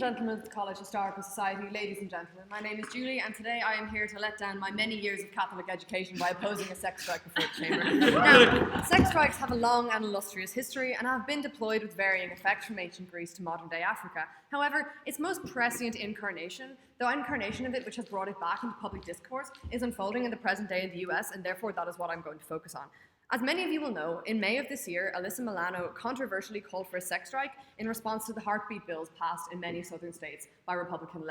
gentlemen of the College Historical Society, ladies and gentlemen, my name is Julie, and today I am here to let down my many years of Catholic education by opposing a sex strike before the chamber. Now, sex strikes have a long and illustrious history and have been deployed with varying effect from ancient Greece to modern-day Africa. However, its most prescient incarnation, the incarnation of it which has brought it back into public discourse, is unfolding in the present day in the US, and therefore that is what I'm going to focus on. As many of you will know, in May of this year, Alyssa Milano controversially called for a sex strike in response to the heartbeat bills passed in many southern states by Republican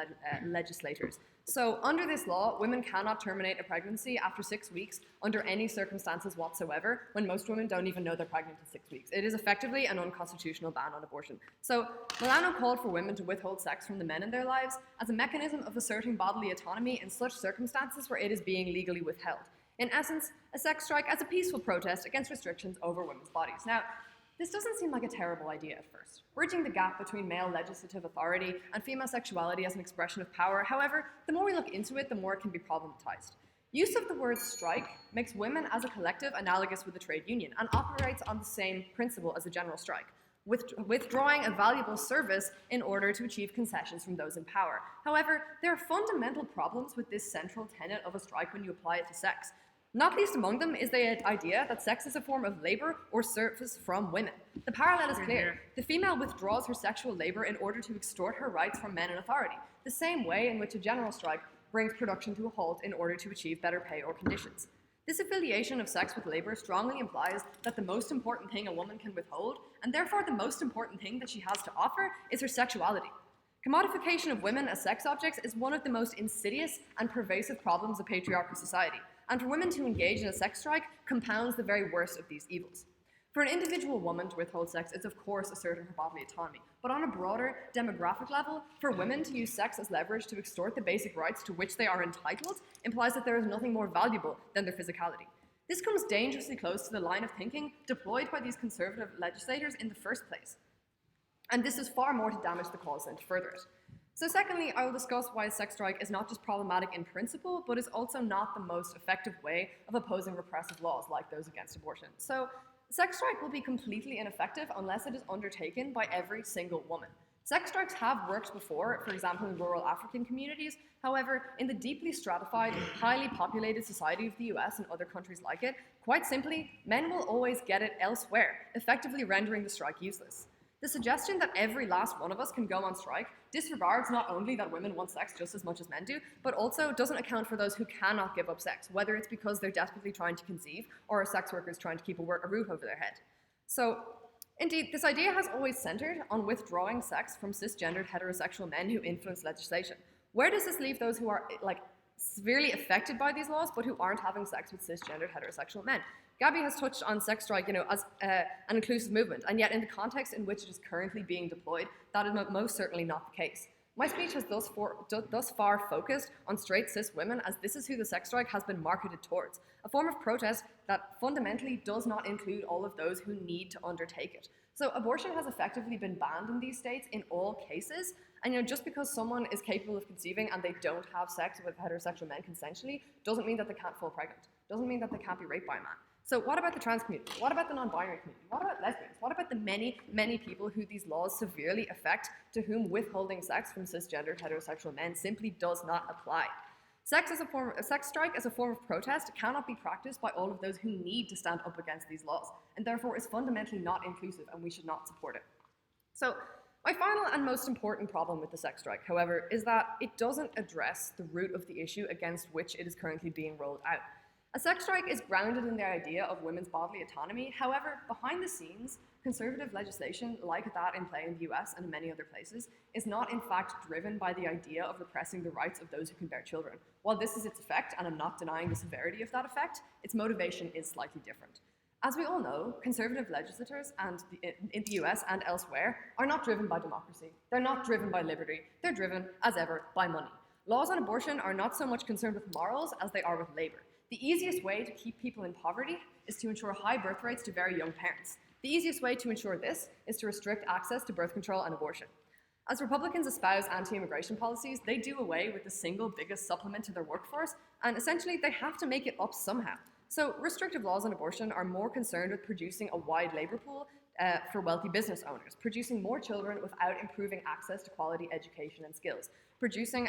legislators. So, under this law, women cannot terminate a pregnancy after 6 weeks under any circumstances whatsoever, when most women don't even know they're pregnant at 6 weeks. It is effectively an unconstitutional ban on abortion. So, Milano called for women to withhold sex from the men in their lives as a mechanism of asserting bodily autonomy in such circumstances where it is being legally withheld. In essence, a sex strike as a peaceful protest against restrictions over women's bodies. Now, this doesn't seem like a terrible idea at first, bridging the gap between male legislative authority and female sexuality as an expression of power. However, the more we look into it, the more it can be problematized. Use of the word strike makes women as a collective analogous with a trade union and operates on the same principle as a general strike, withdrawing a valuable service in order to achieve concessions from those in power. However, there are fundamental problems with this central tenet of a strike when you apply it to sex. Not least among them is the idea that sex is a form of labor or service from women. The parallel is clear. The female withdraws her sexual labor in order to extort her rights from men in authority, the same way in which a general strike brings production to a halt in order to achieve better pay or conditions. This affiliation of sex with labor strongly implies that the most important thing a woman can withhold, and therefore the most important thing that she has to offer, is her sexuality. Commodification of women as sex objects is one of the most insidious and pervasive problems of patriarchal society, and for women to engage in a sex strike compounds the very worst of these evils. For an individual woman to withhold sex is of course asserting her bodily autonomy, but on a broader demographic level, for women to use sex as leverage to extort the basic rights to which they are entitled implies that there is nothing more valuable than their physicality. This comes dangerously close to the line of thinking deployed by these conservative legislators in the first place. And this is far more to damage the cause than to further it. So secondly, I will discuss why a sex strike is not just problematic in principle, but is also not the most effective way of opposing repressive laws like those against abortion. So, a sex strike will be completely ineffective unless it is undertaken by every single woman. Sex strikes have worked before, for example in rural African communities. However, in the deeply stratified, highly populated society of the US and other countries like it, quite simply, men will always get it elsewhere, effectively rendering the strike useless. The suggestion that every last one of us can go on strike disregards not only that women want sex just as much as men do, but also doesn't account for those who cannot give up sex, whether it's because they're desperately trying to conceive or are sex workers trying to keep a roof over their head. So, indeed, this idea has always centered on withdrawing sex from cisgendered heterosexual men who influence legislation. Where does this leave those who are severely affected by these laws but who aren't having sex with cisgendered heterosexual men? Gabby has touched on sex strike, as an inclusive movement, and yet in the context in which it is currently being deployed, that is most certainly not the case. My speech has thus far focused on straight cis women, as this is who the sex strike has been marketed towards, a form of protest that fundamentally does not include all of those who need to undertake it. So abortion has effectively been banned in these states in all cases, and just because someone is capable of conceiving and they don't have sex with heterosexual men consensually doesn't mean that they can't fall pregnant, doesn't mean that they can't be raped by a man. So what about the trans community? What about the non-binary community? What about lesbians? What about the many, many people who these laws severely affect, to whom withholding sex from cisgendered heterosexual men simply does not apply? A sex strike as a form of protest cannot be practiced by all of those who need to stand up against these laws, and therefore is fundamentally not inclusive, and we should not support it. So, my final and most important problem with the sex strike, however, is that it doesn't address the root of the issue against which it is currently being rolled out. A sex strike is grounded in the idea of women's bodily autonomy. However, behind the scenes, conservative legislation like that in play in the US and in many other places is not in fact driven by the idea of repressing the rights of those who can bear children. While this is its effect, and I'm not denying the severity of that effect, its motivation is slightly different. As we all know, conservative legislators in the US and elsewhere are not driven by democracy. They're not driven by liberty. They're driven, as ever, by money. Laws on abortion are not so much concerned with morals as they are with labor. The easiest way to keep people in poverty is to ensure high birth rates to very young parents. The easiest way to ensure this is to restrict access to birth control and abortion. As Republicans espouse anti-immigration policies, they do away with the single biggest supplement to their workforce, and essentially they have to make it up somehow. So restrictive laws on abortion are more concerned with producing a wide labor pool for wealthy business owners, producing more children without improving access to quality education and skills, producing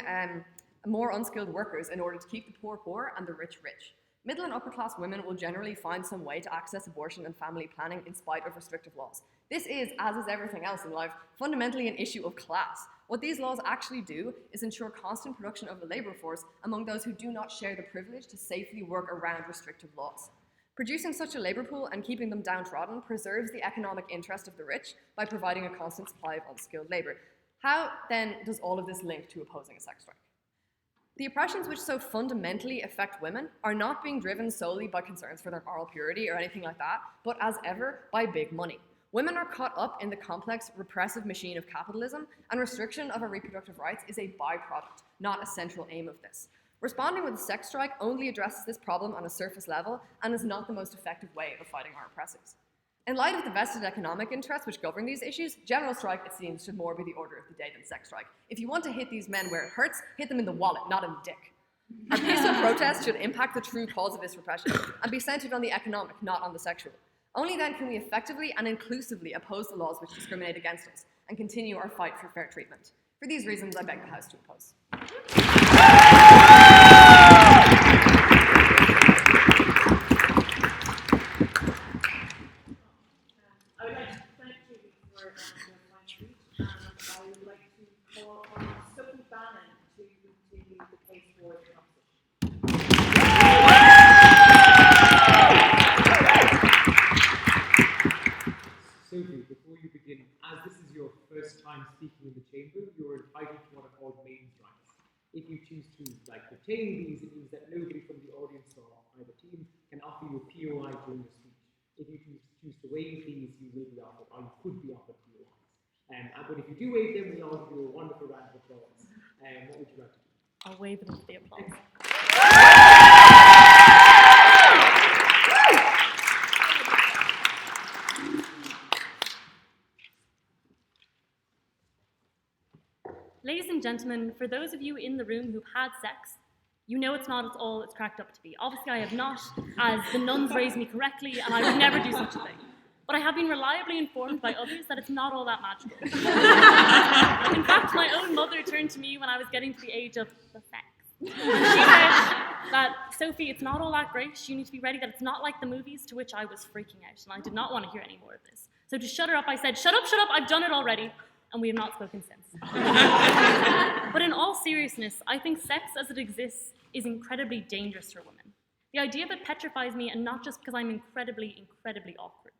more unskilled workers in order to keep the poor poor and the rich rich. Middle and upper class women will generally find some way to access abortion and family planning in spite of restrictive laws. This is, as is everything else in life, fundamentally an issue of class. What these laws actually do is ensure constant production of the labour force among those who do not share the privilege to safely work around restrictive laws. Producing such a labour pool and keeping them downtrodden preserves the economic interest of the rich by providing a constant supply of unskilled labour. How, then, does all of this link to opposing a sex strike? The oppressions which so fundamentally affect women are not being driven solely by concerns for their moral purity or anything like that, but as ever, by big money. Women are caught up in the complex, repressive machine of capitalism, and restriction of our reproductive rights is a byproduct, not a central aim of this. Responding with a sex strike only addresses this problem on a surface level and is not the most effective way of fighting our oppressors. In light of the vested economic interests which govern these issues, general strike, it seems, should more be the order of the day than sex strike. If you want to hit these men where it hurts, hit them in the wallet, not in the dick. Our peaceful protest should impact the true cause of this repression and be centered on the economic, not on the sexual. Only then can we effectively and inclusively oppose the laws which discriminate against us and continue our fight for fair treatment. For these reasons, I beg the House to oppose. Sophie, before you begin, as this is your first time speaking in the chamber, you're entitled to what are called mains rights. If you choose to retain these, it means that nobody from the audience or either team can offer you a POI during the speech. If you choose to waive these, you will be offered, or you could be offered POIs. But if you do waive them, we'll all give you a wonderful round of applause. What would you like to do? I'll waive them for the applause. Ladies and gentlemen, for those of you in the room who've had sex, you know it's not all it's cracked up to be. Obviously I have not, as the nuns raised me correctly, and I would never do such a thing. But I have been reliably informed by others that it's not all that magical. In fact, my own mother turned to me when I was getting to the age of the sex. And she said that, Sophie, it's not all that great. You need to be ready that it's not like the movies, to which I was freaking out, and I did not want to hear any more of this. So to shut her up, I said, shut up, I've done it already. And we have not spoken since. But in all seriousness, I think sex as it exists is incredibly dangerous for women. The idea of it petrifies me, and not just because I'm incredibly, incredibly awkward.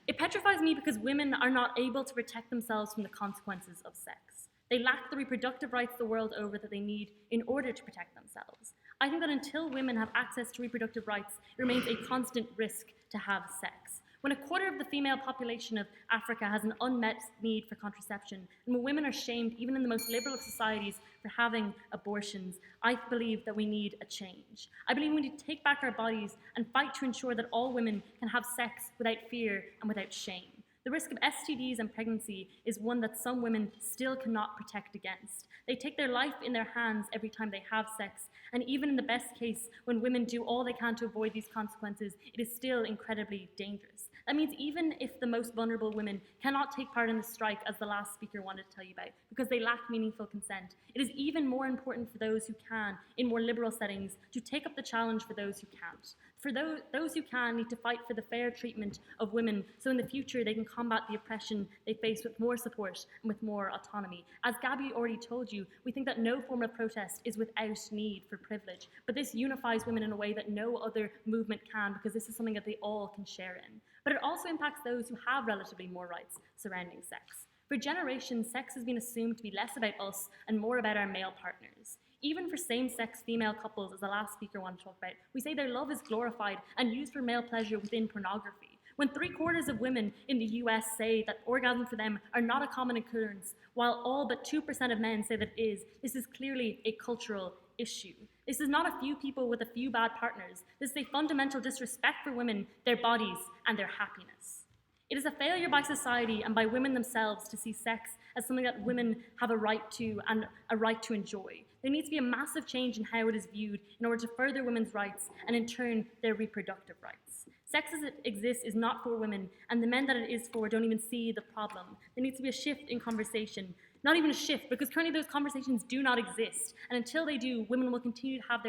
It petrifies me because women are not able to protect themselves from the consequences of sex. They lack the reproductive rights the world over that they need in order to protect themselves. I think that until women have access to reproductive rights, it remains a constant risk to have sex. When a quarter of the female population of Africa has an unmet need for contraception, and when women are shamed, even in the most liberal of societies, for having abortions, I believe that we need a change. I believe we need to take back our bodies and fight to ensure that all women can have sex without fear and without shame. The risk of STDs and pregnancy is one that some women still cannot protect against. They take their life in their hands every time they have sex, and even in the best case, when women do all they can to avoid these consequences, it is still incredibly dangerous. That means even if the most vulnerable women cannot take part in the strike, as the last speaker wanted to tell you about, because they lack meaningful consent, it is even more important for those who can, in more liberal settings, to take up the challenge for those who can't. For those who can need to fight for the fair treatment of women, so in the future they can combat the oppression they face with more support and with more autonomy. As Gabby already told you, we think that no form of protest is without need for privilege, but this unifies women in a way that no other movement can, because this is something that they all can share in. But it also impacts those who have relatively more rights surrounding sex. For generations, sex has been assumed to be less about us and more about our male partners. Even for same-sex female couples, as the last speaker wanted to talk about, we say their love is glorified and used for male pleasure within pornography. When 3/4 of women in the US say that orgasm for them are not a common occurrence, while all but 2% of men say that it is, this is clearly a cultural issue. This is not a few people with a few bad partners. This is a fundamental disrespect for women, their bodies, and their happiness. It is a failure by society and by women themselves to see sex as something that women have a right to and a right to enjoy. There needs to be a massive change in how it is viewed in order to further women's rights and in turn their reproductive rights. Sex as it exists is not for women, and the men that it is for don't even see the problem. There needs to be a shift in conversation. Not even a shift, because currently those conversations do not exist. And until they do, women will continue to have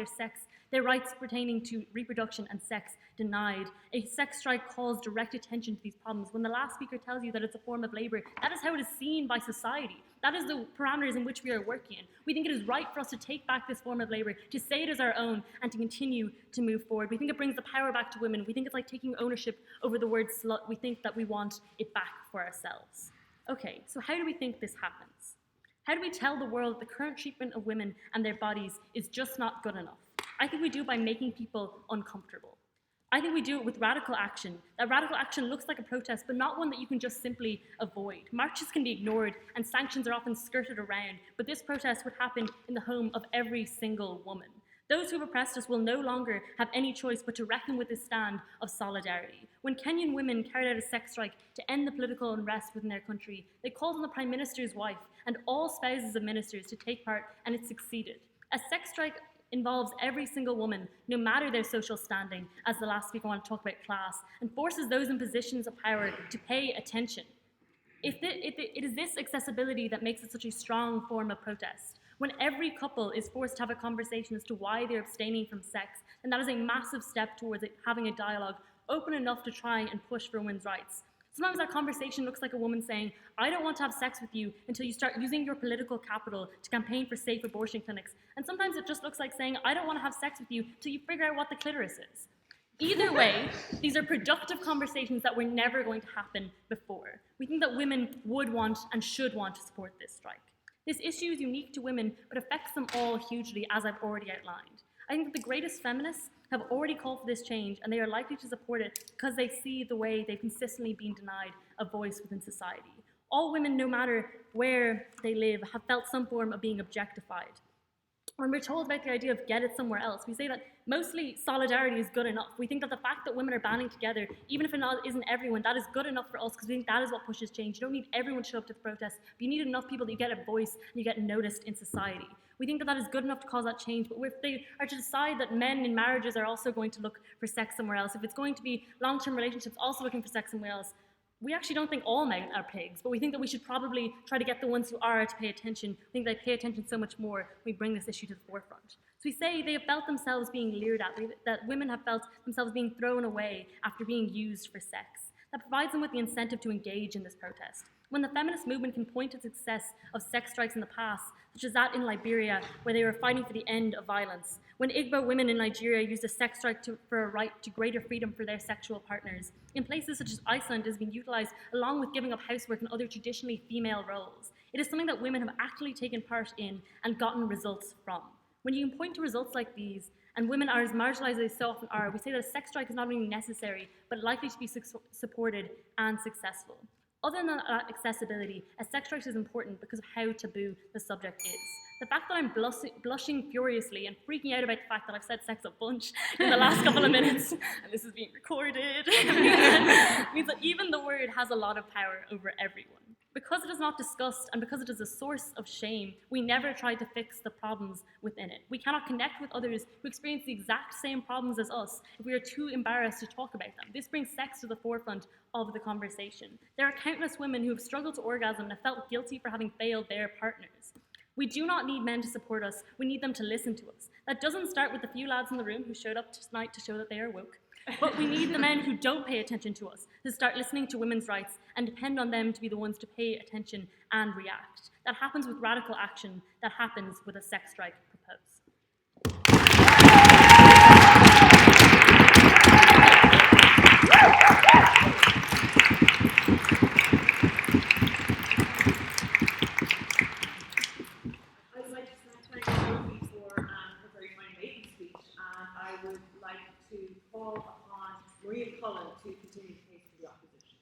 their rights pertaining to reproduction and sex denied. A sex strike calls direct attention to these problems. When the last speaker tells you that it's a form of labor, that is how it is seen by society. That is the parameters in which we are working in. We think it is right for us to take back this form of labor, to say it is our own, and to continue to move forward. We think it brings the power back to women. We think it's like taking ownership over the word slut. We think that we want it back for ourselves. Okay, so how do we think this happens? How do we tell the world that the current treatment of women and their bodies is just not good enough? I think we do it by making people uncomfortable. I think we do it with radical action. That radical action looks like a protest, but not one that you can just simply avoid. Marches can be ignored, and sanctions are often skirted around, but this protest would happen in the home of every single woman. Those who have oppressed us will no longer have any choice but to reckon with this stand of solidarity. When Kenyan women carried out a sex strike to end the political unrest within their country, they called on the Prime Minister's wife and all spouses of ministers to take part, and it succeeded. A sex strike involves every single woman, no matter their social standing, as the last speaker wanted to talk about class, and forces those in positions of power to pay attention. It is this accessibility that makes it such a strong form of protest. When every couple is forced to have a conversation as to why they're abstaining from sex, then that is a massive step towards having a dialogue open enough to try and push for women's rights. Sometimes that conversation looks like a woman saying, I don't want to have sex with you until you start using your political capital to campaign for safe abortion clinics. And sometimes it just looks like saying, I don't want to have sex with you until you figure out what the clitoris is. Either way, these are productive conversations that were never going to happen before. We think that women would want and should want to support this strike. This issue is unique to women, but affects them all hugely, as I've already outlined. I think that the greatest feminists have already called for this change, and they are likely to support it because they see the way they've consistently been denied a voice within society. All women, no matter where they live, have felt some form of being objectified. When we're told about the idea of get it somewhere else, we say that mostly solidarity is good enough. We think that the fact that women are banding together, even if it isn't everyone, that is good enough for us because we think that is what pushes change. You don't need everyone to show up to the protest, but you need enough people that you get a voice and you get noticed in society. We think that that is good enough to cause that change, but if they are to decide that men in marriages are also going to look for sex somewhere else, if it's going to be long-term relationships also looking for sex somewhere else, we actually don't think all men are pigs, but we think that we should probably try to get the ones who are to pay attention. We think they pay attention so much more when we bring this issue to the forefront. So we say they have felt themselves being leered at, that women have felt themselves being thrown away after being used for sex. That provides them with the incentive to engage in this protest. When the feminist movement can point to success of sex strikes in the past, such as that in Liberia, where they were fighting for the end of violence, when Igbo women in Nigeria used a sex strike for a right to greater freedom for their sexual partners, in places such as Iceland it has been utilized along with giving up housework and other traditionally female roles. It is something that women have actively taken part in and gotten results from. When you can point to results like these, and women are as marginalized as they so often are, we say that a sex strike is not only necessary, but likely to be supported and successful. Other than that accessibility, a sex strike is important because of how taboo the subject is. The fact that I'm blushing furiously and freaking out about the fact that I've said sex a bunch in the last couple of minutes, and this is being recorded, means that even the word has a lot of power over everyone. Because it is not discussed and because it is a source of shame, we never try to fix the problems within it. We cannot connect with others who experience the exact same problems as us if we are too embarrassed to talk about them. This brings sex to the forefront of the conversation. There are countless women who have struggled to orgasm and have felt guilty for having failed their partners. We do not need men to support us, we need them to listen to us. That doesn't start with the few lads in the room who showed up tonight to show that they are woke. But we need the men who don't pay attention to us to start listening to women's rights and depend on them to be the ones to pay attention and react. That happens with radical action. That happens with a sex strike proposed. I would like to thank you for a very fine maiden speech, and I would like to call upon Maria Cullen to continue the case for the opposition.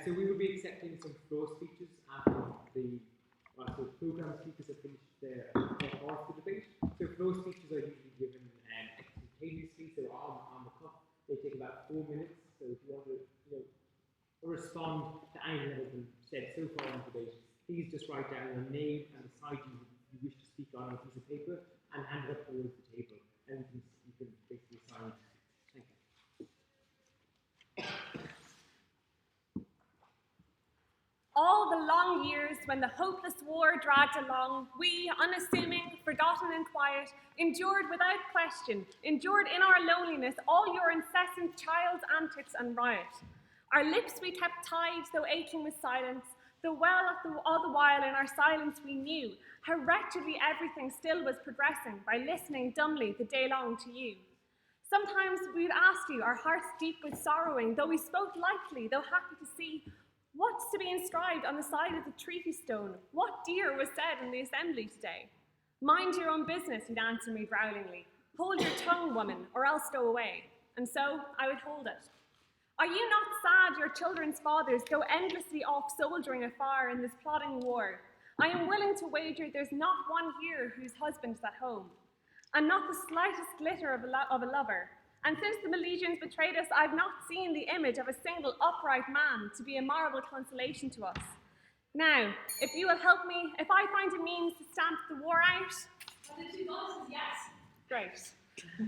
So we will be accepting some floor speeches after the program speakers have finished their part of the debate. So floor speeches are usually given instantaneously, so on the cuff. They take about 4 minutes. So if you want to respond to anything that has been said so far in the debate, please just write down your name and the side you wish to speak on a piece of paper and hand it up towards the table. And you can basically sign. Thank you. All the long years when the hopeless war dragged along, we, unassuming, forgotten and quiet, endured without question, endured in our loneliness all your incessant child's antics and riot. Our lips we kept tied, though aching with silence, though all the while in our silence we knew how wretchedly everything still was progressing by listening dumbly the day long to you. Sometimes we'd ask you, our hearts deep with sorrowing, though we spoke lightly, though happy to see, what's to be inscribed on the side of the treaty stone? What dear was said in the assembly today? Mind your own business, he'd answer me growlingly. Hold your tongue, woman, or else go away. And so I would hold it. Are you not sad your children's fathers go endlessly off soldiering afar in this plodding war? I am willing to wager there's not one here whose husband's at home, and not the slightest glitter of a lover. And since the Milesians betrayed us, I've not seen the image of a single upright man to be a marble consolation to us. Now, if you will help me, if I find a means to stamp the war out, the two voices, yes. Great.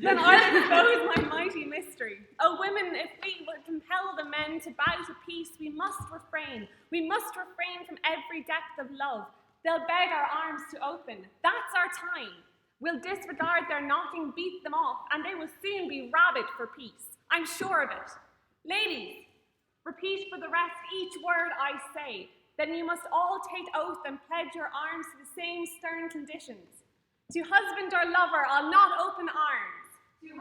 Then I'll expose my mighty mystery. O women, if we would compel the men to bow to peace, we must refrain. We must refrain from every depth of love. They'll beg our arms to open. That's our time. We'll disregard their knocking, beat them off, and they will soon be rabid for peace. I'm sure of it. Ladies, repeat for the rest each word I say. Then you must all take oath and pledge your arms to the same stern conditions. To husband or lover, I'll not open arms.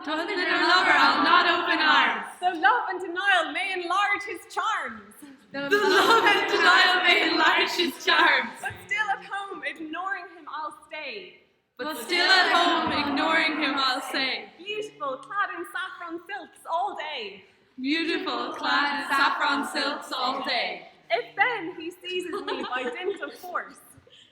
To husband or lover, I'll not open arms. Though love and denial may enlarge his charms. The love and denial may enlarge his charms. But still at home, ignoring him, I'll stay. But still at home, ignoring him, I'll say. Beautiful, clad in saffron silks all day. Beautiful, clad in saffron silks all day. If then he seizes me by dint of force.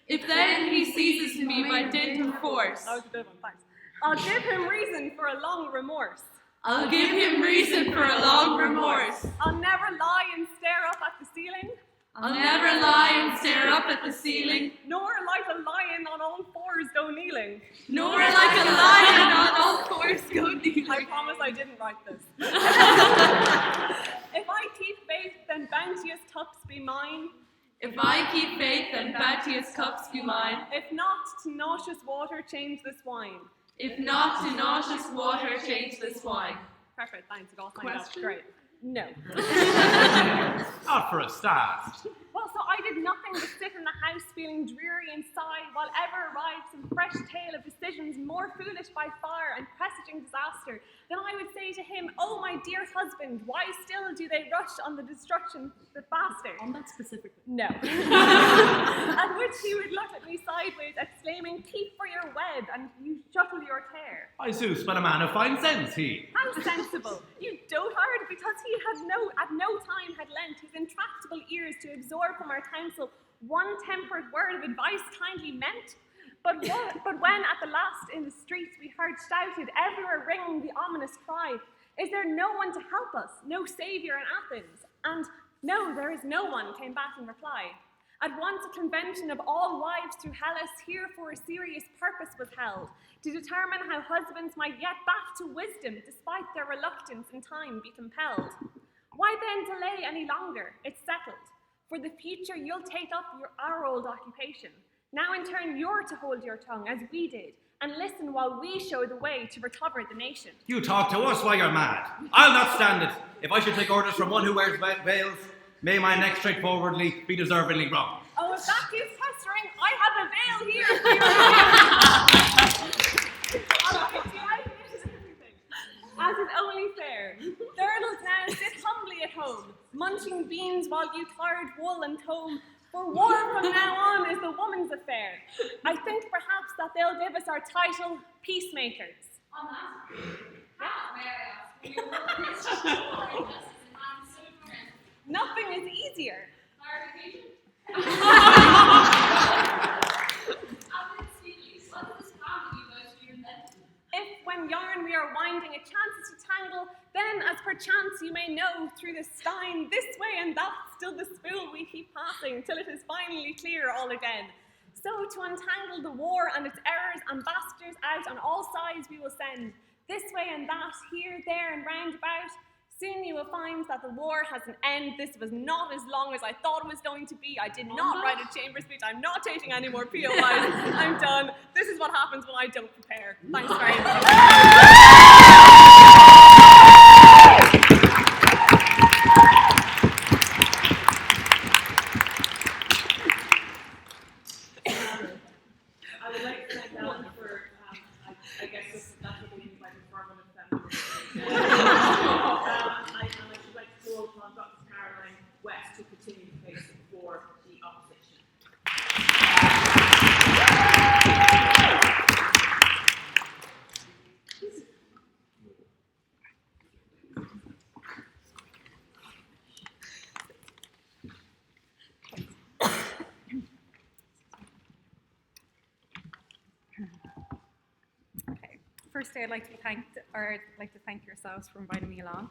If then he seizes me by dint of force. That was a good one, thanks. I'll give him reason for a long remorse. I'll give him reason for a long remorse. I'll never lie and stare up at the ceiling. I'll never lie and stare up at the ceiling. Nor like a lion on all fours go kneeling. Nor like a lion on all fours go kneeling. I promise I didn't write this. If I keep faith, then bounteous cups be mine. If I keep faith, then bounteous cups be mine. If not, to nauseous water change this wine. If not, to nauseous water change this wine. Perfect, thanks. It all signed up. Great. No. Not for a start. Well, so I did nothing but sit in the house feeling dreary and sigh, while ever arrived some fresh tale of decisions more foolish by far and presaging disaster. Then I would say to him, "Oh, my dear husband, why still do they rush on the destruction the faster?" On that specifically. No. At which he would look at me sideways, exclaiming, "Keep for your web, and you shuttle your care." By Zeus, but a man of fine sense, he. How sensible! You dotard, because he had at no time had lent his intractable ears to absorb from our counsel one temperate word of advice kindly meant. But when at the last in the streets we heard shouted, everywhere ringing the ominous cry, "Is there no one to help us? No saviour in Athens?" And "No, there is no one," came back in reply. At once a convention of all wives through Hellas here for a serious purpose was held, to determine how husbands might yet back to wisdom, despite their reluctance in time be compelled. Why then delay any longer? It's settled. For the future you'll take up our old occupation. Now in turn you're to hold your tongue, as we did, and listen while we show the way to recover the nation. You talk to us while you're mad. I'll not stand it. If I should take orders from one who wears veils, may my neck straightforwardly be deservingly wrong. Oh, if that gives pestering, I have a veil here. As is only fair. Girdles now sit humbly at home, munching beans while you card wool and comb. For war from now on is the woman's affair. I think perhaps that they'll give us our title, peacemakers. On that, how, may I ask, will you work with Nothing is easier. Clarification? If when yarn we are winding, it chances to tangle, then as perchance you may know, through the stein, this way and that, still the spool we keep passing, till it is finally clear all again. So to untangle the war and its errors, ambassadors out on all sides we will send, this way and that, here, there, and round about. Soon you will find that the war has an end. This was not as long as I thought it was going to be. I did not write a chamber speech. I'm not taking any more POIs. I'm done. This is what happens when I don't prepare. Thanks very I would like to thank Alan for, I guess that's what we mean by performative feminism. I should like to call upon Dr. Caroline West to continue the case for the opposition. Firstly, I'd like to thank yourselves for inviting me along.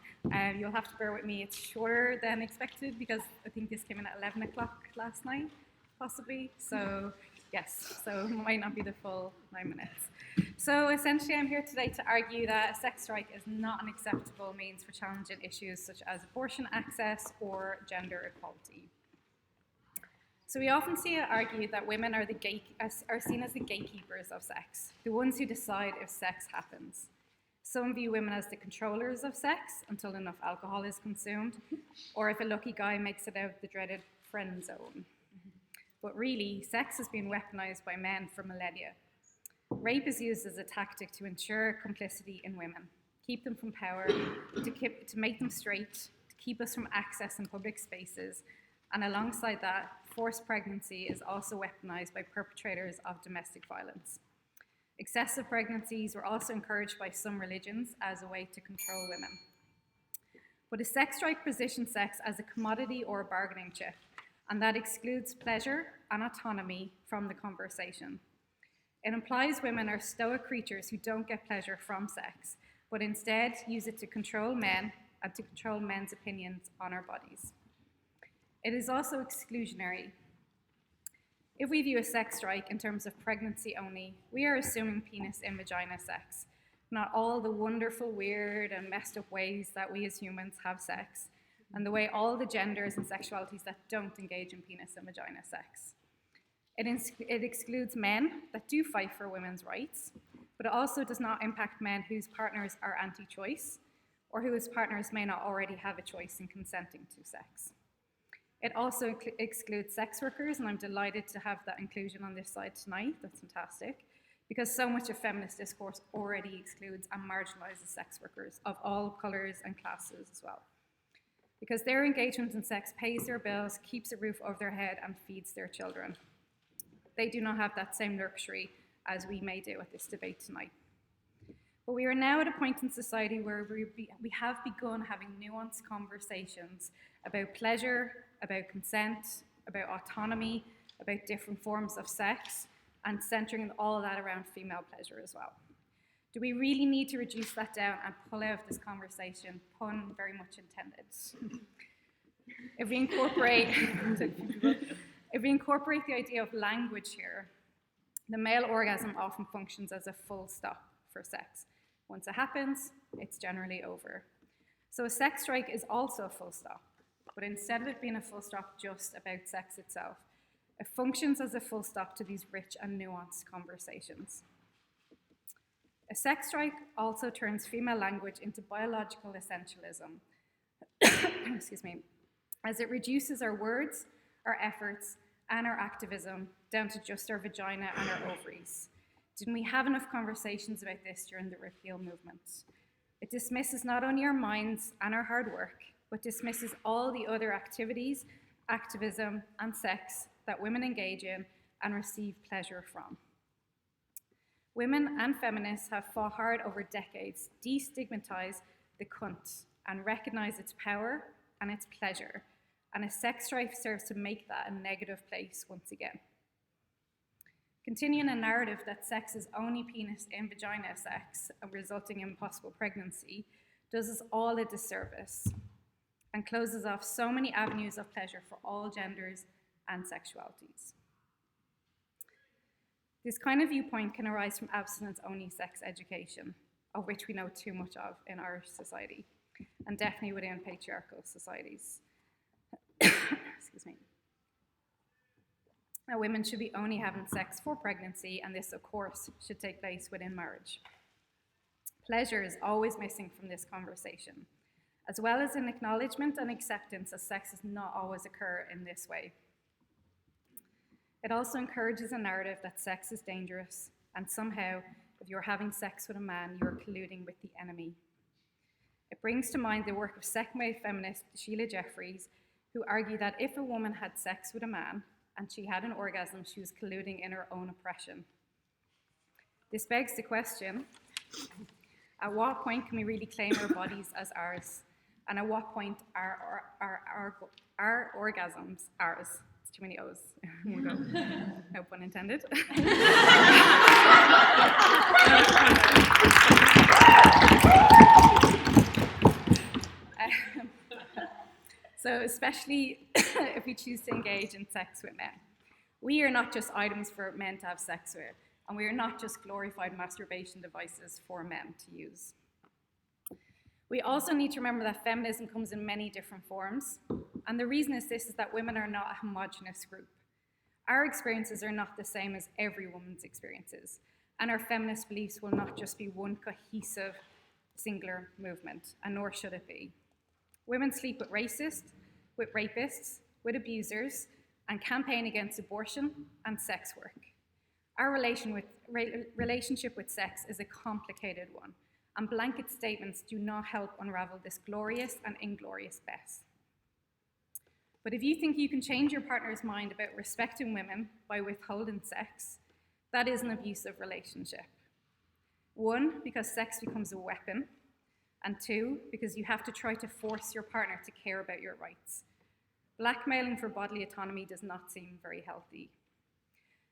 You'll have to bear with me. It's shorter than expected because I think this came in at 11 o'clock last night, possibly. So yes, so it might not be the full 9 minutes. So essentially, I'm here today to argue that a sex strike is not an acceptable means for challenging issues such as abortion access or gender equality. So we often see it argued that women are seen as the gatekeepers of sex, the ones who decide if sex happens. Some view women as the controllers of sex until enough alcohol is consumed, or if a lucky guy makes it out the dreaded friend zone. But really, sex has been weaponized by men for millennia. Rape is used as a tactic to ensure complicity in women, keep them from power, to make them straight, to keep us from access in public spaces, and alongside that, forced pregnancy is also weaponized by perpetrators of domestic violence. Excessive pregnancies were also encouraged by some religions as a way to control women. But a sex strike positions sex as a commodity or a bargaining chip, and that excludes pleasure and autonomy from the conversation. It implies women are stoic creatures who don't get pleasure from sex, but instead use it to control men and to control men's opinions on our bodies. It is also exclusionary. If we view a sex strike in terms of pregnancy only, we are assuming penis in vagina sex, not all the wonderful, weird, and messed up ways that we as humans have sex, and the way all the genders and sexualities that don't engage in penis and vagina sex. It excludes men that do fight for women's rights, but it also does not impact men whose partners are anti-choice, or whose partners may not already have a choice in consenting to sex. It also excludes sex workers, and I'm delighted to have that inclusion on this side tonight. That's fantastic, because so much of feminist discourse already excludes and marginalizes sex workers of all colors and classes as well, because their engagement in sex pays their bills, keeps a roof over their head, and feeds their children. They do not have that same luxury as we may do at this debate tonight. But we are now at a point in society where we have begun having nuanced conversations about pleasure, about consent, about autonomy, about different forms of sex, and centering all of that around female pleasure as well. Do we really need to reduce that down and pull out of this conversation, pun very much intended? If we incorporate the idea of language here, the male orgasm often functions as a full stop for sex. Once it happens, it's generally over. So a sex strike is also a full stop, but instead of it being a full stop just about sex itself, it functions as a full stop to these rich and nuanced conversations. A sex strike also turns female language into biological essentialism, excuse me, as it reduces our words, our efforts, and our activism down to just our vagina and our ovaries. Didn't we have enough conversations about this during the repeal movement? It dismisses not only our minds and our hard work, but dismisses all the other activities, activism, and sex that women engage in and receive pleasure from. Women and feminists have fought hard over decades to destigmatize the cunt and recognize its power and its pleasure, and a sex drive serves to make that a negative place once again. Continuing a narrative that sex is only penis and vagina sex, resulting in possible pregnancy, does us all a disservice and closes off so many avenues of pleasure for all genders and sexualities. This kind of viewpoint can arise from abstinence-only sex education, of which we know too much of in Irish society, and definitely within patriarchal societies. Excuse me. Now, women should be only having sex for pregnancy, and this, of course, should take place within marriage. Pleasure is always missing from this conversation, as well as an acknowledgement and acceptance that sex does not always occur in this way. It also encourages a narrative that sex is dangerous, and somehow, if you're having sex with a man, you're colluding with the enemy. It brings to mind the work of second-wave feminist Sheila Jeffreys, who argued that if a woman had sex with a man and she had an orgasm, she was colluding in her own oppression. This begs the question, at what point can we really claim our bodies as ours? And at what point are our orgasms ours? It's too many O's. We'll go. No pun intended. So especially if we choose to engage in sex with men. We are not just items for men to have sex with, and we are not just glorified masturbation devices for men to use. We also need to remember that feminism comes in many different forms, and the reason is that women are not a homogenous group. Our experiences are not the same as every woman's experiences, and our feminist beliefs will not just be one cohesive, singular movement, and nor should it be. Women sleep with racists, with rapists, with abusers, and campaign against abortion and sex work. Our relationship with sex is a complicated one, and blanket statements do not help unravel this glorious and inglorious mess. But if you think you can change your partner's mind about respecting women by withholding sex, that is an abusive relationship. One, because sex becomes a weapon, and two, because you have to try to force your partner to care about your rights. Blackmailing for bodily autonomy does not seem very healthy.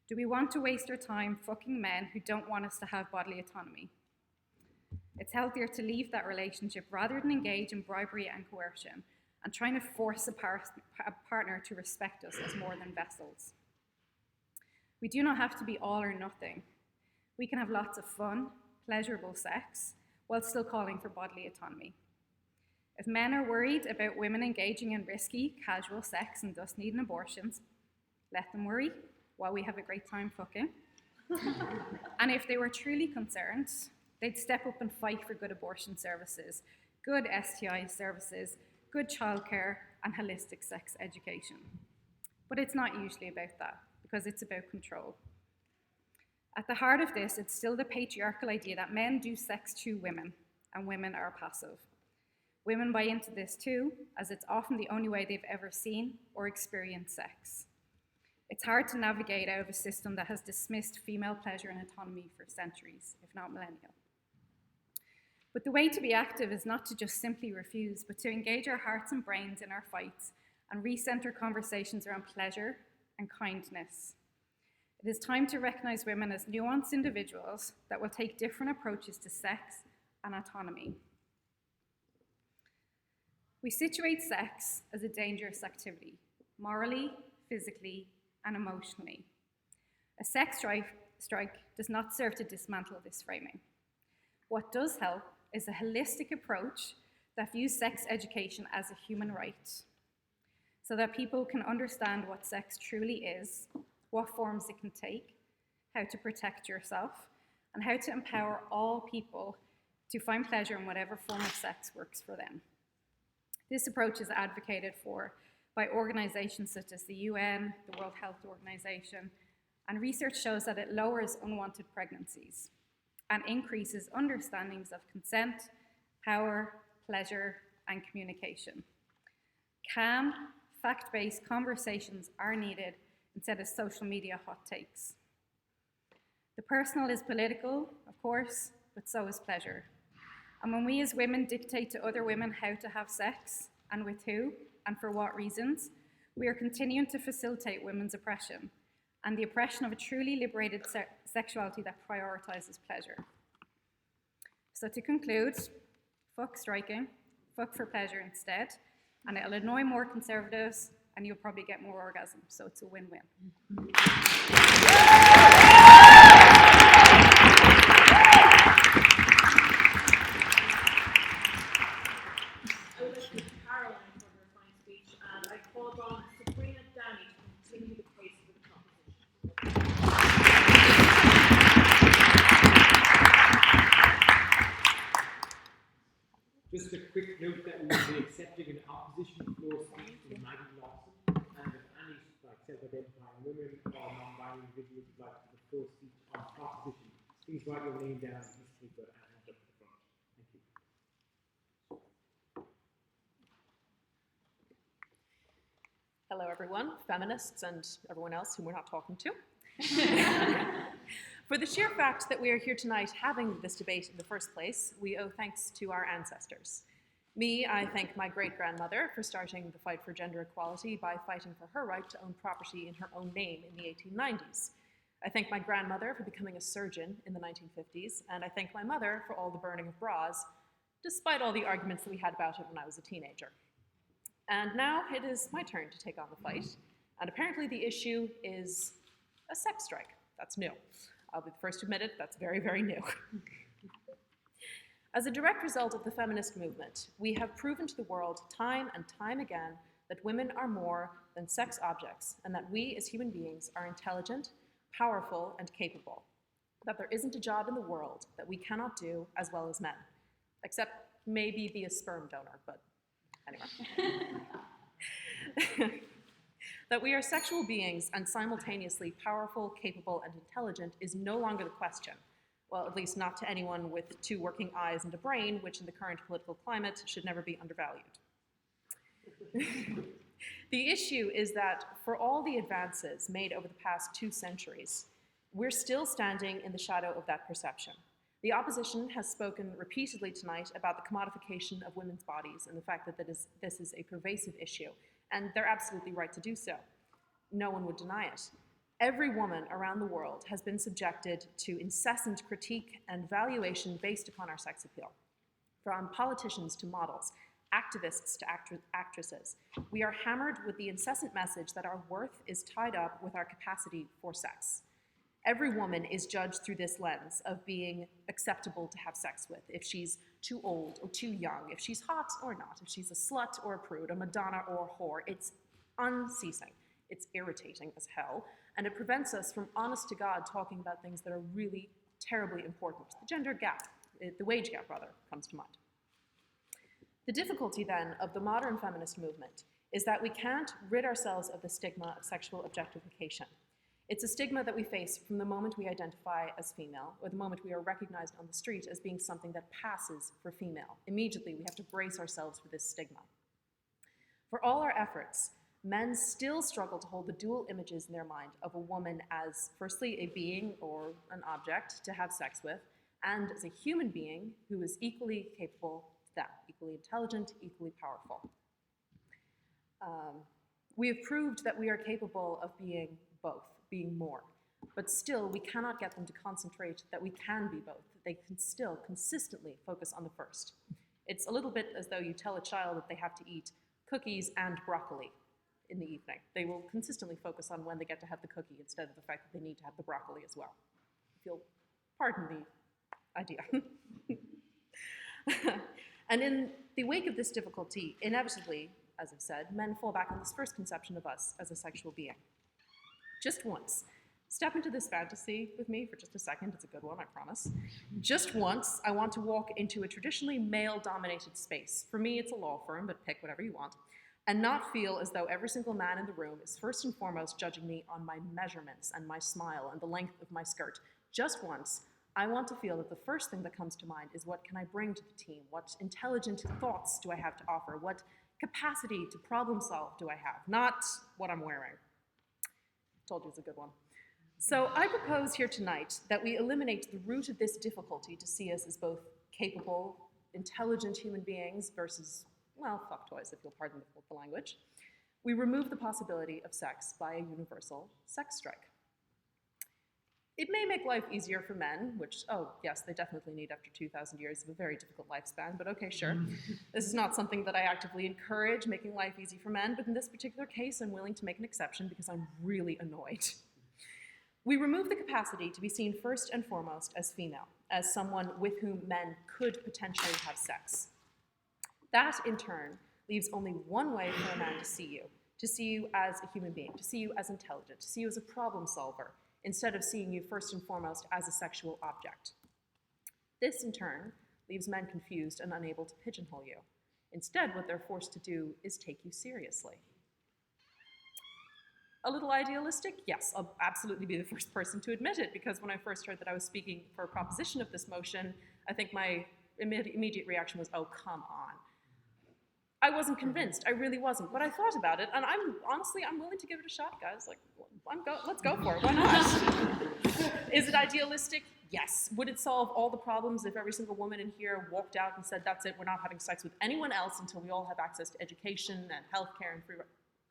Do we want to waste our time fucking men who don't want us to have bodily autonomy? It's healthier to leave that relationship rather than engage in bribery and coercion and trying to force a partner to respect us as more than vessels. We do not have to be all or nothing. We can have lots of fun, pleasurable sex, while still calling for bodily autonomy. If men are worried about women engaging in risky, casual sex and thus needing abortions, let them worry while we have a great time fucking. And if they were truly concerned, they'd step up and fight for good abortion services, good STI services, good childcare, and holistic sex education. But it's not usually about that, because it's about control. At the heart of this, it's still the patriarchal idea that men do sex to women, and women are passive. Women buy into this too, as it's often the only way they've ever seen or experienced sex. It's hard to navigate out of a system that has dismissed female pleasure and autonomy for centuries, if not millennia. But the way to be active is not to just simply refuse, but to engage our hearts and brains in our fights and recenter conversations around pleasure and kindness. It is time to recognize women as nuanced individuals that will take different approaches to sex and autonomy. We situate sex as a dangerous activity, morally, physically, and emotionally. A sex strike does not serve to dismantle this framing. What does help is a holistic approach that views sex education as a human right, so that people can understand what sex truly is, what forms it can take, how to protect yourself, and how to empower all people to find pleasure in whatever form of sex works for them. This approach is advocated for by organizations such as the UN, the World Health Organization, and research shows that it lowers unwanted pregnancies and increases understandings of consent, power, pleasure, and communication. Calm, fact-based conversations are needed instead of social media hot takes. The personal is political, of course, but so is pleasure. And when we as women dictate to other women how to have sex and with who and for what reasons, we are continuing to facilitate women's oppression and the oppression of a truly liberated sexuality that prioritizes pleasure. So to conclude, fuck striking, fuck for pleasure instead, and it'll annoy more conservatives and you'll probably get more orgasms, so it's a win-win. I would like to thank Caroline for her fine speech, and I call upon Sabrina Downey to continue the pace of the proposition. Just a quick note that we will be accepting an opposition floor speech from Maggie Lawson, and if any self-identifying women or non-binary individuals would like to give a floor speech on proposition, please write your name down on this paper and hand up to the front. Thank you. Hello, everyone, feminists and everyone else whom we're not talking to. For the sheer fact that we are here tonight having this debate in the first place, we owe thanks to our ancestors. Me, I thank my great-grandmother for starting the fight for gender equality by fighting for her right to own property in her own name in the 1890s. I thank my grandmother for becoming a surgeon in the 1950s, and I thank my mother for all the burning of bras, despite all the arguments that we had about it when I was a teenager. And now it is my turn to take on the fight, and apparently the issue is a sex strike. That's new. I'll be the first to admit it, that's very, very new. As a direct result of the feminist movement, we have proven to the world time and time again that women are more than sex objects, and that we as human beings are intelligent, powerful, and capable. That there isn't a job in the world that we cannot do as well as men, except maybe be a sperm donor, but anyway. That we are sexual beings and simultaneously powerful, capable, and intelligent is no longer the question. Well, at least not to anyone with 2 working eyes and a brain, which in the current political climate should never be undervalued. The issue is that for all the advances made over the past 2 centuries, we're still standing in the shadow of that perception. The opposition has spoken repeatedly tonight about the commodification of women's bodies and the fact that this is a pervasive issue, and they're absolutely right to do so. No one would deny it. Every woman around the world has been subjected to incessant critique and valuation based upon our sex appeal. From politicians to models, activists to actresses, we are hammered with the incessant message that our worth is tied up with our capacity for sex. Every woman is judged through this lens of being acceptable to have sex with, if she's too old or too young, if she's hot or not, if she's a slut or a prude, a Madonna or a whore. It's unceasing. It's irritating as hell, and it prevents us from honest to God talking about things that are really terribly important. The gender gap, the wage gap rather, comes to mind. The difficulty then of the modern feminist movement is that we can't rid ourselves of the stigma of sexual objectification. It's a stigma that we face from the moment we identify as female, or the moment we are recognized on the street as being something that passes for female. Immediately, we have to brace ourselves for this stigma. For all our efforts, men still struggle to hold the dual images in their mind of a woman as, firstly, a being or an object to have sex with, and as a human being who is equally capable to them, equally intelligent, equally powerful. We have proved that we are capable of being both, being more, but still we cannot get them to concentrate that we can be both. They can still consistently focus on the first. It's a little bit as though you tell a child that they have to eat cookies and broccoli in the evening. They will consistently focus on when they get to have the cookie instead of the fact that they need to have the broccoli as well. If you'll pardon the idea. And in the wake of this difficulty, inevitably, as I've said, men fall back on this first conception of us as a sexual being. Just once. Step into this fantasy with me for just a second. It's a good one, I promise. Just once, I want to walk into a traditionally male-dominated space. For me, it's a law firm, but pick whatever you want. And not feel as though every single man in the room is first and foremost judging me on my measurements and my smile and the length of my skirt. Just once, I want to feel that the first thing that comes to mind is what can I bring to the team? What intelligent thoughts do I have to offer? What capacity to problem solve do I have? Not what I'm wearing. Told you it's a good one. So I propose here tonight that we eliminate the root of this difficulty to see us as both capable, intelligent human beings versus well, fuck toys, if you'll pardon the language. We remove the possibility of sex by a universal sex strike. It may make life easier for men, which, oh, yes, they definitely need after 2,000 years of a very difficult lifespan, but okay, sure. This is not something that I actively encourage, making life easy for men, but in this particular case, I'm willing to make an exception because I'm really annoyed. We remove the capacity to be seen first and foremost as female, as someone with whom men could potentially have sex. That, in turn, leaves only one way for a man to see you as a human being, to see you as intelligent, to see you as a problem solver, instead of seeing you first and foremost as a sexual object. This, in turn, leaves men confused and unable to pigeonhole you. Instead, what they're forced to do is take you seriously. A little idealistic? Yes, I'll absolutely be the first person to admit it, because when I first heard that I was speaking for a proposition of this motion, I think my immediate reaction was, oh, come on. I wasn't convinced, I really wasn't, but I thought about it, and I'm willing to give it a shot, guys. Like, let's go for it, why not? Is it idealistic? Yes. Would it solve all the problems if every single woman in here walked out and said, that's it, we're not having sex with anyone else until we all have access to education and healthcare and free?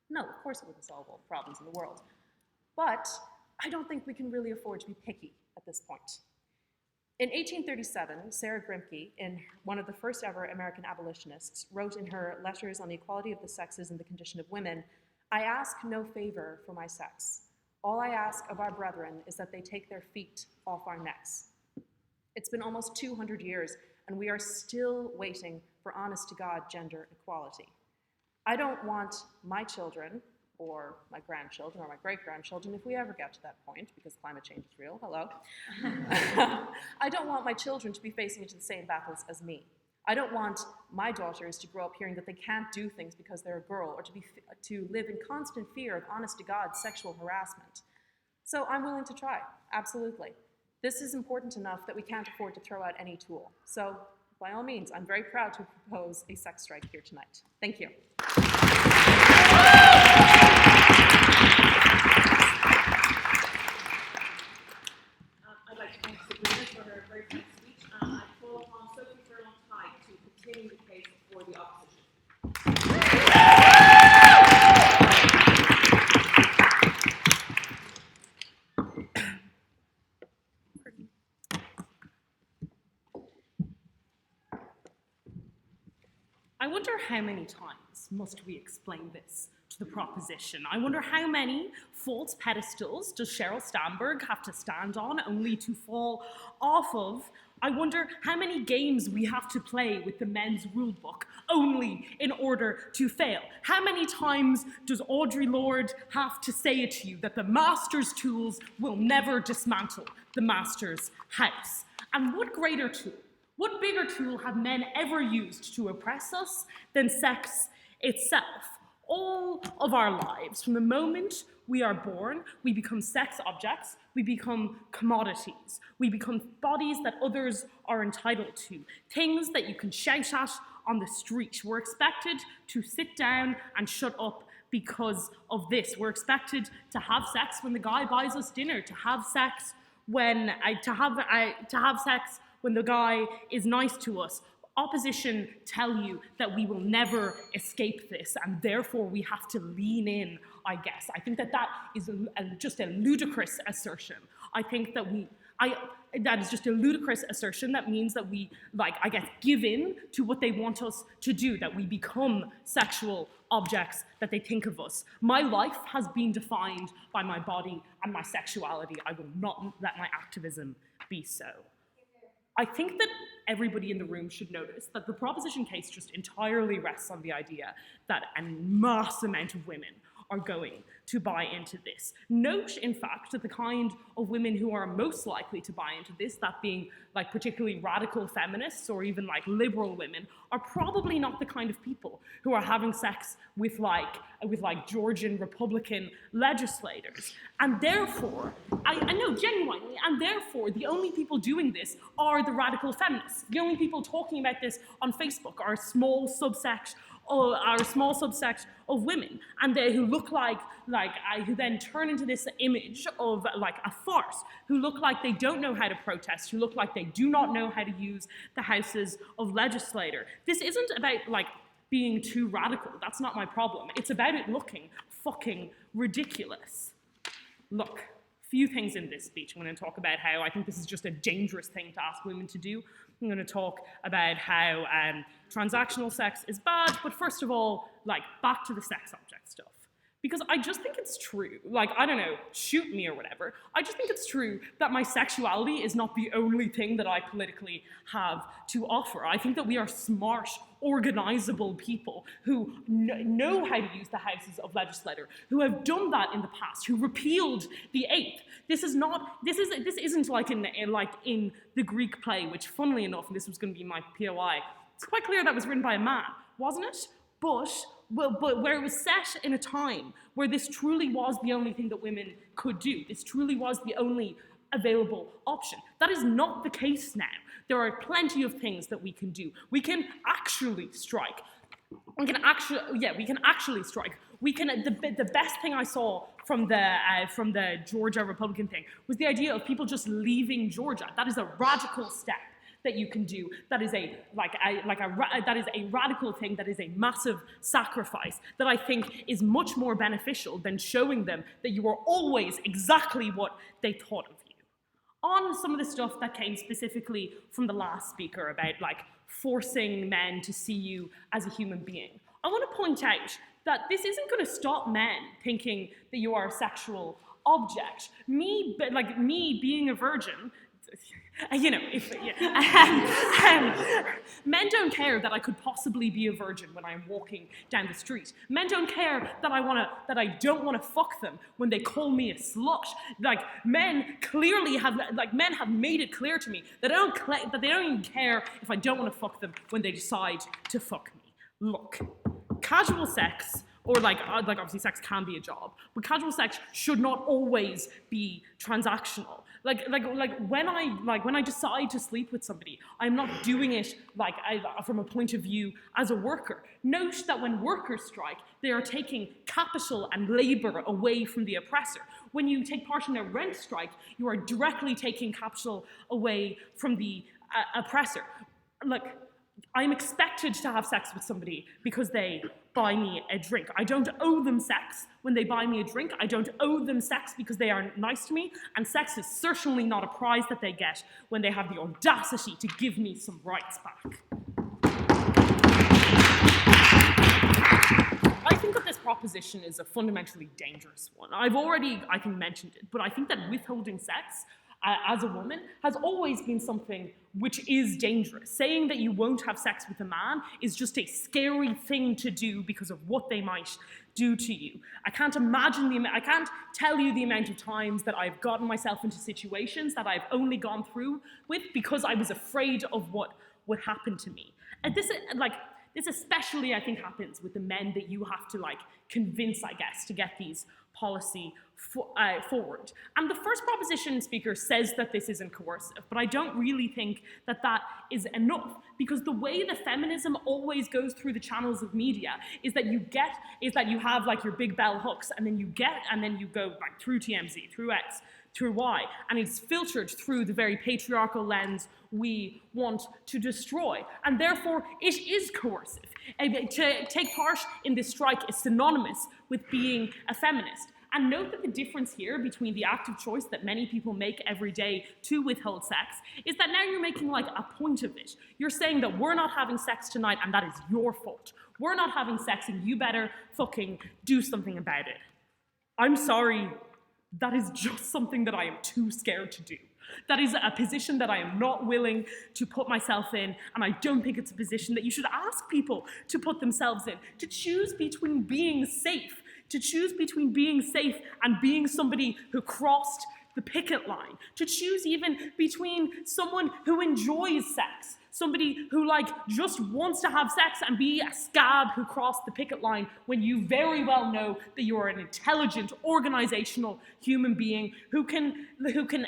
No, of course it wouldn't solve all the problems in the world. But I don't think we can really afford to be picky at this point. In 1837, Sarah Grimke, in one of the first ever American abolitionists, wrote in her Letters on the Equality of the Sexes and the Condition of Women, "I ask no favor for my sex. All I ask of our brethren is that they take their feet off our necks." It's been almost 200 years, and we are still waiting for honest-to-God gender equality. I don't want my children, or my grandchildren, or my great-grandchildren, if we ever get to that point, because climate change is real, hello. I don't want my children to be facing into the same battles as me. I don't want my daughters to grow up hearing that they can't do things because they're a girl, or to live in constant fear of honest-to-God sexual harassment. So I'm willing to try, absolutely. This is important enough that we can't afford to throw out any tool. So by all means, I'm very proud to propose a sex strike here tonight. Thank you. I'd like to thank Sabrina for her very nice speech, and I call upon Sophie Furlong-Tighe to continue the case for the opposition. I wonder how many times must we explain this to the proposition? I wonder how many false pedestals does Sheryl Sandberg have to stand on only to fall off of? I wonder how many games we have to play with the men's rulebook only in order to fail. How many times does Audre Lorde have to say it to you that the master's tools will never dismantle the master's house? And what greater tool, what bigger tool have men ever used to oppress us than sex itself? All of our lives, from the moment we are born, we become sex objects, we become commodities, we become bodies that others are entitled to, things that you can shout at on the street. We're expected to sit down and shut up because of this. We're expected to have sex when the guy buys us dinner, to have sex when sex when the guy is nice to us. Opposition tell you that we will never escape this, and therefore we have to lean in, I guess. I think that is just a ludicrous assertion. I think that that is just a ludicrous assertion. That means that we, I guess, give in to what they want us to do, that we become sexual objects that they think of us. My life has been defined by my body and my sexuality. I will not let my activism be so. I think that everybody in the room should notice that the proposition case just entirely rests on the idea that a mass amount of women are going to buy into this. Note, in fact, that the kind of women who are most likely to buy into this, that being particularly radical feminists or even liberal women, are probably not the kind of people who are having sex with Georgian Republican legislators. And therefore, I know genuinely, and therefore the only people doing this are the radical feminists. The only people talking about this on Facebook are a small subsect of women, and they who look who then turn into this image of a farce, who look like they don't know how to protest, who look like they do not know how to use the houses of legislature. This isn't about being too radical. That's not my problem. It's about it looking fucking ridiculous. Look, few things in this speech. I'm going to talk about how I think this is just a dangerous thing to ask women to do. I'm going to talk about how transactional sex is bad, but first of all, like, back to the sex object stuff. Because I just think it's true, like, I don't know, shoot me or whatever, I just think it's true that my sexuality is not the only thing that I politically have to offer. I think that we are smart, organizable people who know how to use the houses of legislature, who have done that in the past, who repealed the 8th. This isn't like in the Greek play, which funnily enough, and this was going to be my POI, it's quite clear that was written by a man, wasn't it? But where it was set in a time where this truly was the only thing that women could do. This truly was the only available option. That is not the case now. There are plenty of things that we can do. We can actually strike. We can actually strike. We can. The best thing I saw from the Georgia Republican thing was the idea of people just leaving Georgia. That is a radical step that you can do. That is a radical thing. That is a massive sacrifice that I think is much more beneficial than showing them that you are always exactly what they thought of you. On some of the stuff that came specifically from the last speaker about like forcing men to see you as a human being, I want to point out that this isn't going to stop men thinking that you are a sexual object. Me being a virgin. You know, men don't care that I could possibly be a virgin when I'm walking down the street. Men don't care that I don't want to fuck them when they call me a slut. Like, men have made it clear to me that they don't even care if I don't want to fuck them when they decide to fuck me. Look, casual sex, or like obviously sex can be a job, but casual sex should not always be transactional. When I decide to sleep with somebody, I'm not doing it from a point of view as a worker. Note that when workers strike, they are taking capital and labor away from the oppressor. When you take part in a rent strike, you are directly taking capital away from the oppressor. Look, I'm expected to have sex with somebody because they buy me a drink. I don't owe them sex when they buy me a drink. I don't owe them sex because they are nice to me. And sex is certainly not a prize that they get when they have the audacity to give me some rights back. I think that this proposition is a fundamentally dangerous one. I've already, I think, mentioned it, but I think that withholding sex as a woman has always been something which is dangerous. Saying that you won't have sex with a man is just a scary thing to do because of what they might do to you. I can't tell you the amount of times that I've gotten myself into situations that I've only gone through with because I was afraid of what would happen to me. And this especially, I think, happens with the men that you have to convince, I guess, to get these policy forward. And the first proposition speaker says that this isn't coercive, but I don't really think that that is enough, because the way the feminism always goes through the channels of media is that you have your big bell hooks, and then you go through TMZ, through X, through Y, and it's filtered through the very patriarchal lens we want to destroy. And therefore, it is coercive. To take part in this strike is synonymous with being a feminist. And note that the difference here between the active choice that many people make every day to withhold sex is that now you're making a point of it. You're saying that we're not having sex tonight and that is your fault. We're not having sex and you better fucking do something about it. I'm sorry. That is just something that I am too scared to do. That is a position that I am not willing to put myself in, and I don't think it's a position that you should ask people to put themselves in. To choose between being safe, and being somebody who crossed the picket line. To choose even between someone who enjoys sex, somebody who just wants to have sex, and be a scab who crossed the picket line when you very well know that you are an intelligent, organizational human being who can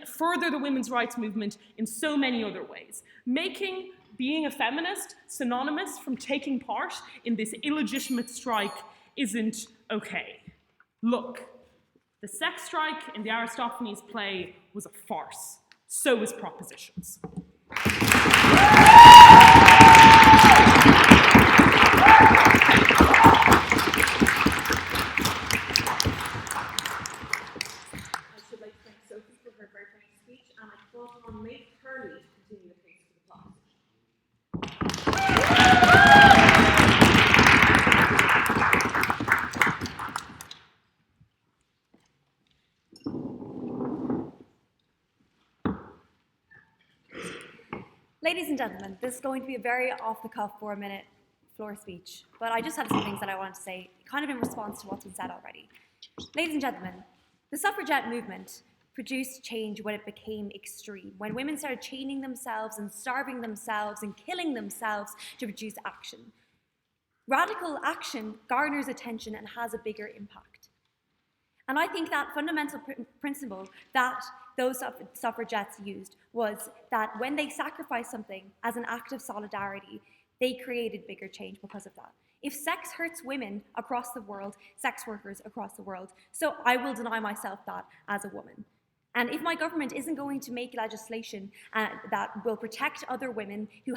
further the women's rights movement in so many other ways. Making being a feminist synonymous from taking part in this illegitimate strike isn't okay. Look, the sex strike in the Aristophanes play was a farce. So was propositions. gentlemen, this is going to be a very off-the-cuff 4-minute floor speech, but I just had some things that I wanted to say, kind of in response to what's been said already. Ladies and gentlemen, the suffragette movement produced change when it became extreme, when women started chaining themselves and starving themselves and killing themselves to produce action. Radical action garners attention and has a bigger impact. And I think that fundamental principle that those suffragettes used was that when they sacrificed something as an act of solidarity, they created bigger change because of that. If sex hurts women across the world, sex workers across the world, so I will deny myself that as a woman. And if my government isn't going to make legislation that will protect other women who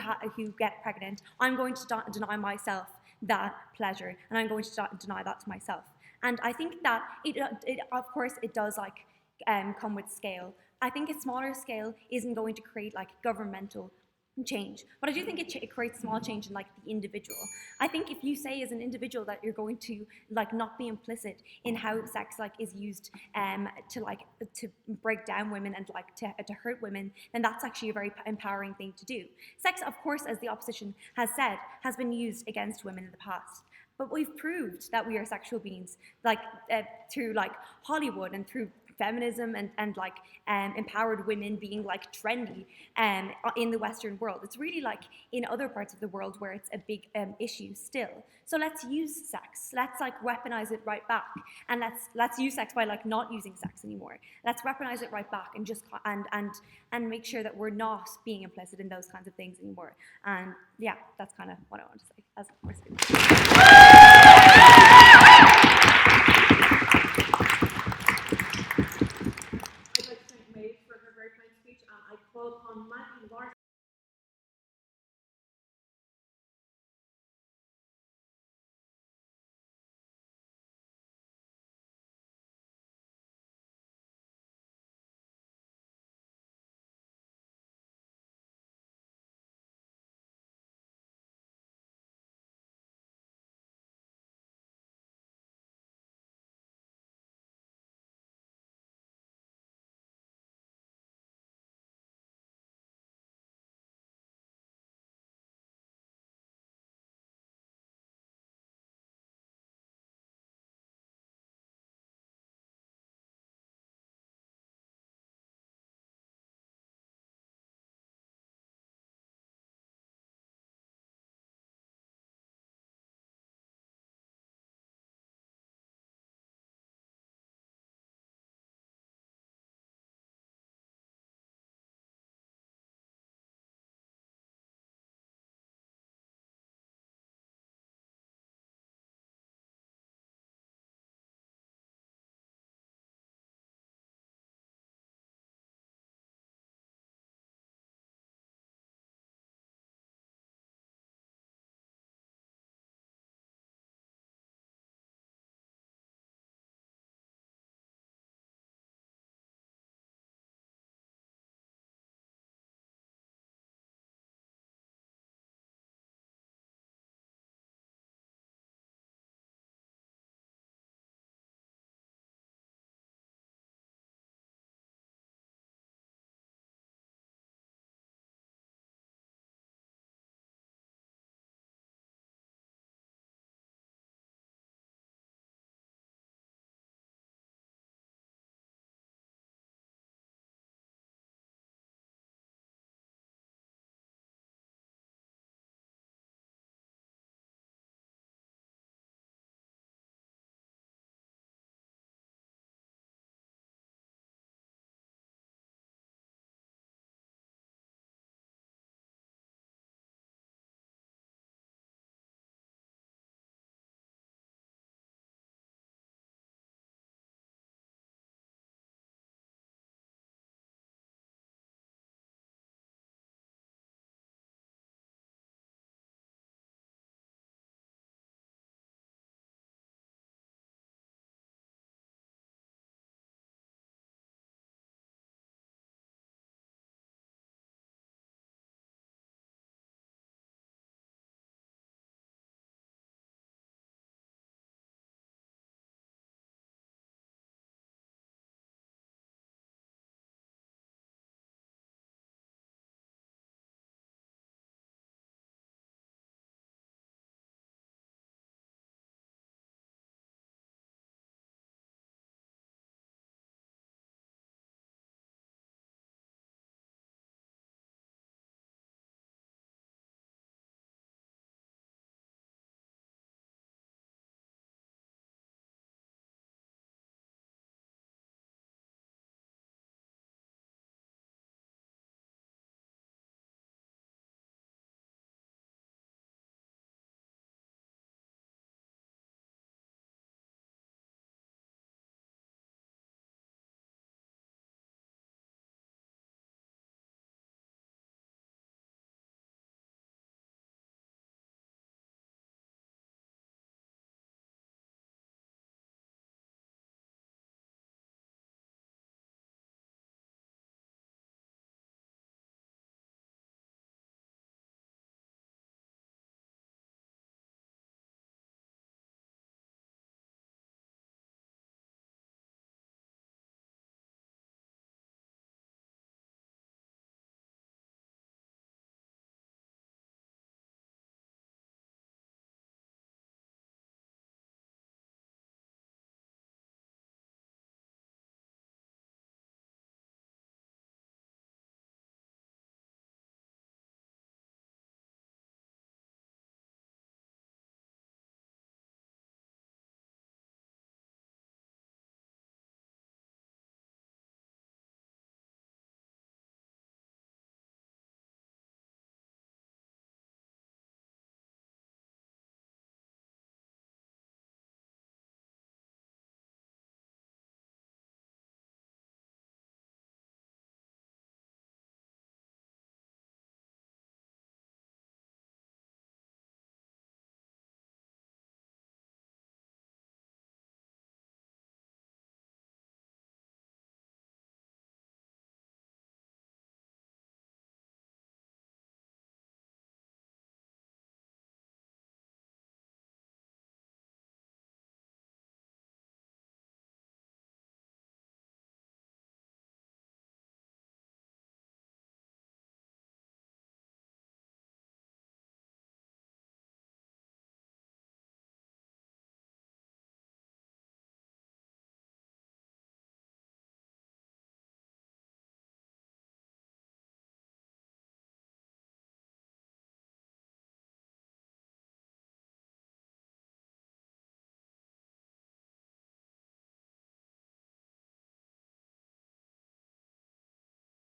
get pregnant, I'm going to deny myself that pleasure, and I'm going to deny that to myself. And I think that of course, it does come with scale. I think a smaller scale isn't going to create governmental change, but I do think it creates small change in the individual. I think if you say as an individual that you're going to not be implicit in how sex is used to break down women and to hurt women, then that's actually a very empowering thing to do. Sex, of course, as the opposition has said, has been used against women in the past. But we've proved that we are sexual beings, through Hollywood and through feminism and empowered women being trendy in the Western world. It's really in other parts of the world where it's a big issue still. So let's use sex. Let's weaponize it right back, and let's use sex by not using sex anymore. Let's weaponize it right back and just and make sure that we're not being implicit in those kinds of things anymore. And yeah, that's kind of what I want to say as a first.